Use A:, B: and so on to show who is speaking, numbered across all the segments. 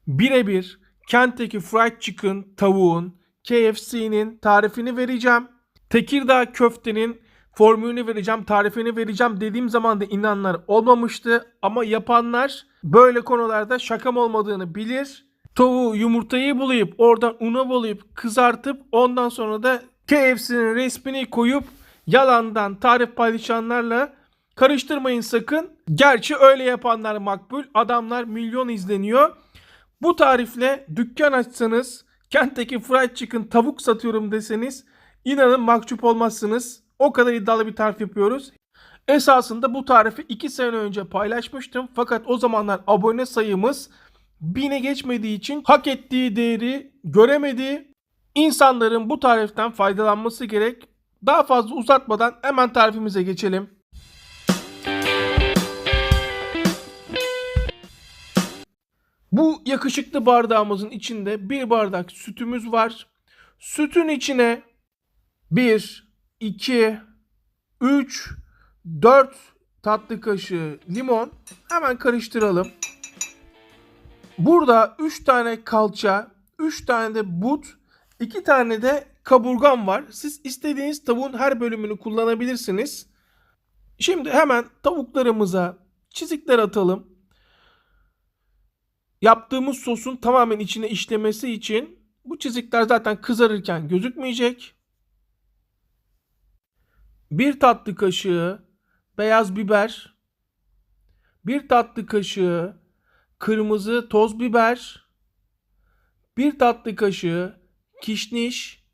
A: birebir Kentucky Fried Chicken tavuğun, KFC'nin tarifini vereceğim. Tekirdağ köftenin formülünü vereceğim, tarifini vereceğim dediğim zaman da inananlar olmamıştı. Ama yapanlar böyle konularda şakam olmadığını bilir. Tavuğu, yumurtayı bulayıp oradan una bulayıp kızartıp ondan sonra da KFC'nin resmini koyup yalandan tarif paylaşanlarla karıştırmayın sakın. Gerçi öyle yapanlar makbul. Adamlar milyon izleniyor. Bu tarifle dükkan açsanız, Kentucky Fried Chicken tavuk satıyorum deseniz inanın mahcup olmazsınız. O kadar iddialı bir tarif yapıyoruz. Esasında bu tarifi 2 sene önce paylaşmıştım. Fakat o zamanlar abone sayımız 1000'e geçmediği için hak ettiği değeri göremedi. İnsanların bu tariften faydalanması gerek. Daha fazla uzatmadan hemen tarifimize geçelim. Bu yakışıklı bardağımızın içinde bir bardak sütümüz var. Sütün içine 1, 2, 3, 4 tatlı kaşığı limon. Hemen karıştıralım. Burada 3 tane kalça, 3 tane de but, 2 tane de kaburgam var. Siz istediğiniz tavuğun her bölümünü kullanabilirsiniz. Şimdi hemen tavuklarımıza çizikler atalım. Yaptığımız sosun tamamen içine işlemesi için bu çizikler zaten kızarırken gözükmeyecek. 1 tatlı kaşığı beyaz biber, 1 tatlı kaşığı kırmızı toz biber, 1 tatlı kaşığı kişniş,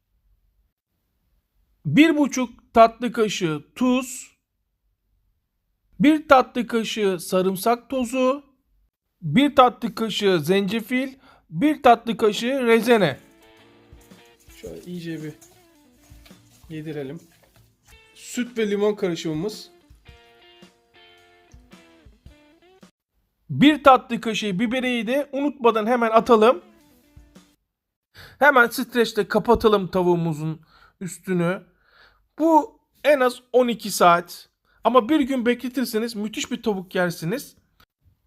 A: 1,5 tatlı kaşığı tuz, 1 tatlı kaşığı sarımsak tozu, 1 tatlı kaşığı zencefil, 1 tatlı kaşığı rezene. Şöyle iyice bir yedirelim. Süt ve limon karışımımız. 1 tatlı kaşığı biberiyi de unutmadan hemen atalım. Hemen streçle kapatalım tavuğumuzun üstünü. Bu en az 12 saat. Ama bir gün bekletirseniz müthiş bir tavuk yersiniz.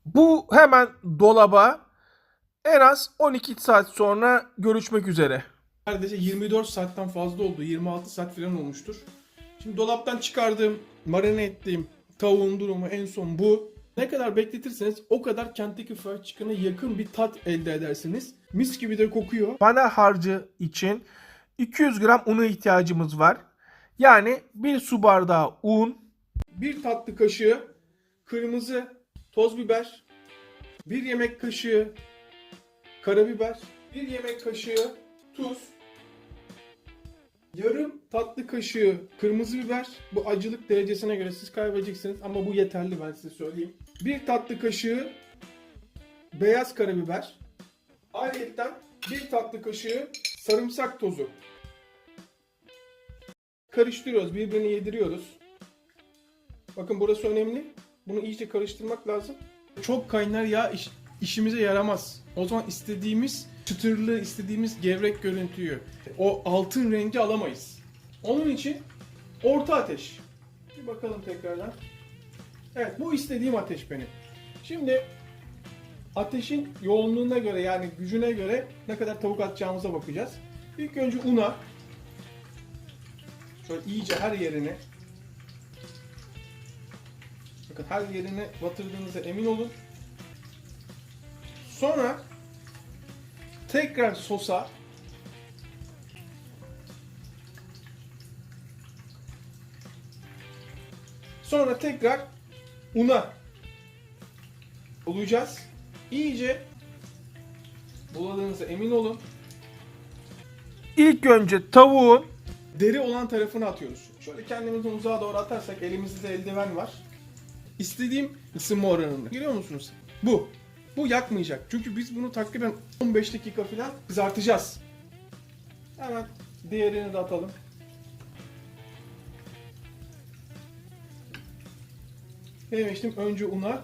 A: Bu hemen dolaba, en az 12 saat sonra görüşmek üzere. Neredeyse 24 saatten fazla oldu. 26 saat falan olmuştur. Şimdi dolaptan çıkardığım, marine ettiğim tavuğun durumu en son bu. Ne kadar bekletirseniz o kadar Kentucky Fried Chicken'a yakın bir tat elde edersiniz. Mis gibi de kokuyor. Bana harcı için 200 gram una ihtiyacımız var. Yani 1 su bardağı un, 1 tatlı kaşığı kırmızı toz biber, 1 yemek kaşığı karabiber, 1 yemek kaşığı tuz, yarım tatlı kaşığı kırmızı biber. Bu acılık derecesine göre siz kaybedeceksiniz ama bu yeterli, ben size söyleyeyim. 1 tatlı kaşığı beyaz karabiber. Ayrıca 1 tatlı kaşığı sarımsak tozu. Karıştırıyoruz, birbirini yediriyoruz. Bakın burası önemli. Bunu iyice karıştırmak lazım. Çok kaynar yağ işimize yaramaz. O zaman istediğimiz çıtırlığı, istediğimiz gevrek görüntüyü, o altın rengi alamayız. Onun için orta ateş. Bir bakalım tekrardan. Evet, bu istediğim ateş benim. Şimdi ateşin yoğunluğuna göre, yani gücüne göre ne kadar tavuk atacağımıza bakacağız. İlk önce una. Şöyle iyice her yerine. Bakın her yerine batırdığınıza emin olun. Sonra tekrar sosa, sonra tekrar una olacağız. İyice buladığınıza emin olun. İlk önce tavuğun deri olan tarafını atıyoruz. Şöyle kendimizden uzağa doğru atarsak, elimizde eldiven var. İstediğim ısınma oranını görüyor musunuz? Bu. Bu yakmayacak. Çünkü biz bunu takriben 15 dakika falan kızartacağız. Hemen diğerini de atalım. Ne demiştim? Önce una.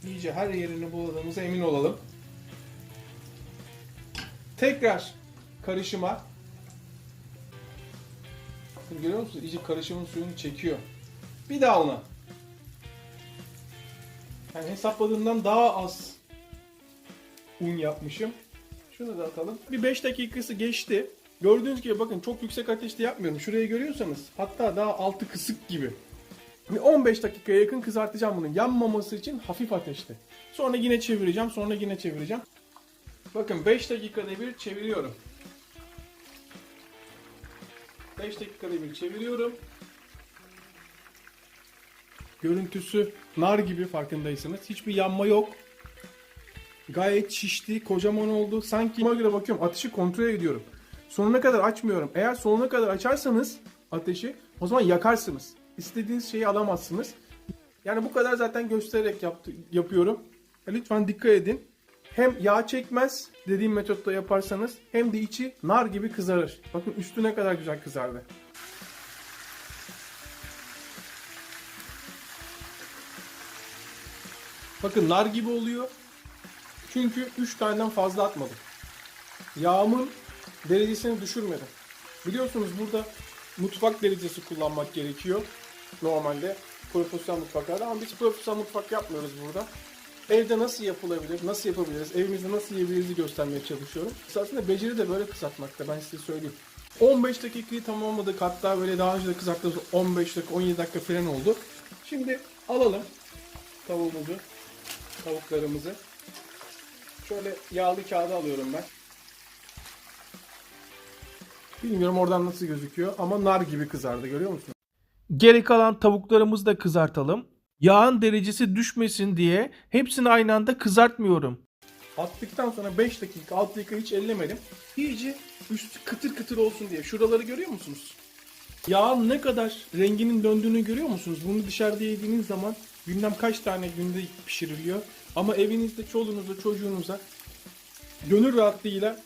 A: İyice her yerini buladığımıza emin olalım. Tekrar karışıma. Görüyor musunuz? İyice karışımın suyunu çekiyor. Bir daha una. Yani hesapladığımdan daha az un yapmışım. Şunu da atalım. Bir 5 dakikası geçti. Gördüğünüz gibi bakın çok yüksek ateşte yapmıyorum. Şurayı görüyorsanız hatta daha altı kısık gibi. 15 dakikaya yakın kızartacağım bunu. Yanmaması için hafif ateşte. Sonra yine çevireceğim. Sonra yine çevireceğim. Bakın 5 dakikada bir çeviriyorum. 5 dakikada bir çeviriyorum. Görüntüsü nar gibi farkındaysanız. Hiçbir yanma yok. Gayet şişti, kocaman oldu. Sanki buna göre bakıyorum, ateşi kontrol ediyorum. Sonuna kadar açmıyorum. Eğer sonuna kadar açarsanız ateşi, o zaman yakarsınız. İstediğiniz şeyi alamazsınız. Yani bu kadar zaten göstererek yapıyorum. Lütfen dikkat edin. Hem yağ çekmez dediğim metotta yaparsanız, hem de içi nar gibi kızarır. Bakın üstü ne kadar güzel kızardı. Bakın nar gibi oluyor. Çünkü 3 taneden fazla atmadım. Yağımın derecesini düşürmedim. Biliyorsunuz burada mutfak derecesi kullanmak gerekiyor. Normalde profesyonel mutfaklarda, ama biz profesyonel mutfak yapmıyoruz burada. Evde nasıl yapılabilir, nasıl yapabiliriz, evimizde nasıl yiyebiliriz göstermeye çalışıyorum. Aslında beceri de böyle kızartmakta, ben size söyleyeyim. 15 dakikayı tamamladık, hatta böyle daha önce de kızarttığımız 15 dakika, 17 dakika falan oldu. Şimdi alalım tavuğumuzu, tavuklarımızı. Şöyle yağlı kağıdı alıyorum ben. Bilmiyorum oradan nasıl gözüküyor ama nar gibi kızardı, görüyor musun? Geri kalan tavuklarımızı da kızartalım. Yağın derecesi düşmesin diye hepsini aynı anda kızartmıyorum. Attıktan sonra 5 dakika, 6 dakika hiç ellemedim. İyice üstü kıtır kıtır olsun diye. Şuraları görüyor musunuz? Yağın ne kadar renginin döndüğünü görüyor musunuz? Bunu dışarıda yediğiniz zaman bilmem kaç tane günde pişiriliyor. Ama evinizde çoluğunuza, çocuğunuza gönül rahatlığıyla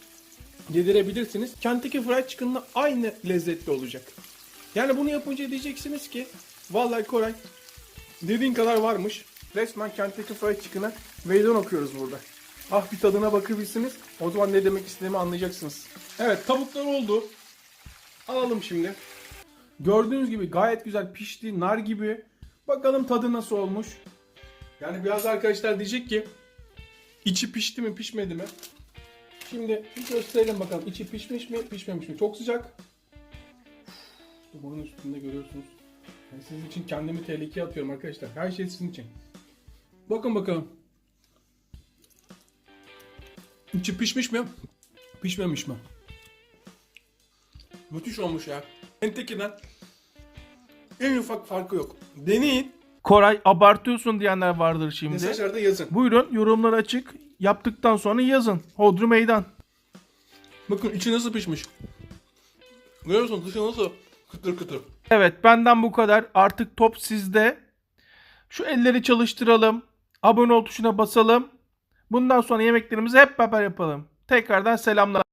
A: yedirebilirsiniz. Kentucky Fried Chicken'la aynı lezzetli olacak. Yani bunu yapınca diyeceksiniz ki vallahi Koray, dediğin kadar varmış. Resmen Kentucky Fried Chicken'a meydan okuyoruz burada. Ah, bir tadına bakabilirsiniz. O zaman ne demek istediğimi anlayacaksınız. Evet, tavuklar oldu. Alalım şimdi. Gördüğünüz gibi gayet güzel pişti. Nar gibi. Bakalım tadı nasıl olmuş. Yani biraz arkadaşlar diyecek ki içi pişti mi pişmedi mi? Şimdi bir gösterelim bakalım. İçi pişmiş mi pişmemiş mi? Çok sıcak. Dumanın üstünde görüyorsunuz. Yani sizin için kendimi tehlikeye atıyorum arkadaşlar. Her şey sizin için. Bakın bakalım. İçi pişmiş mi? Pişmemiş mi? Müthiş olmuş ya. Kentucky'den en ufak farkı yok. Deneyin. Koray, abartıyorsun diyenler vardır şimdi. Mesajlarda yazın. Buyurun, yorumlar açık. Yaptıktan sonra yazın. Hodri meydan. Bakın içi nasıl pişmiş. Görüyor musun? Dışı nasıl kıtır kıtır. Evet, benden bu kadar. Artık top sizde. Şu elleri çalıştıralım. Abone ol tuşuna basalım. Bundan sonra yemeklerimizi hep beraber yapalım. Tekrardan selamlar.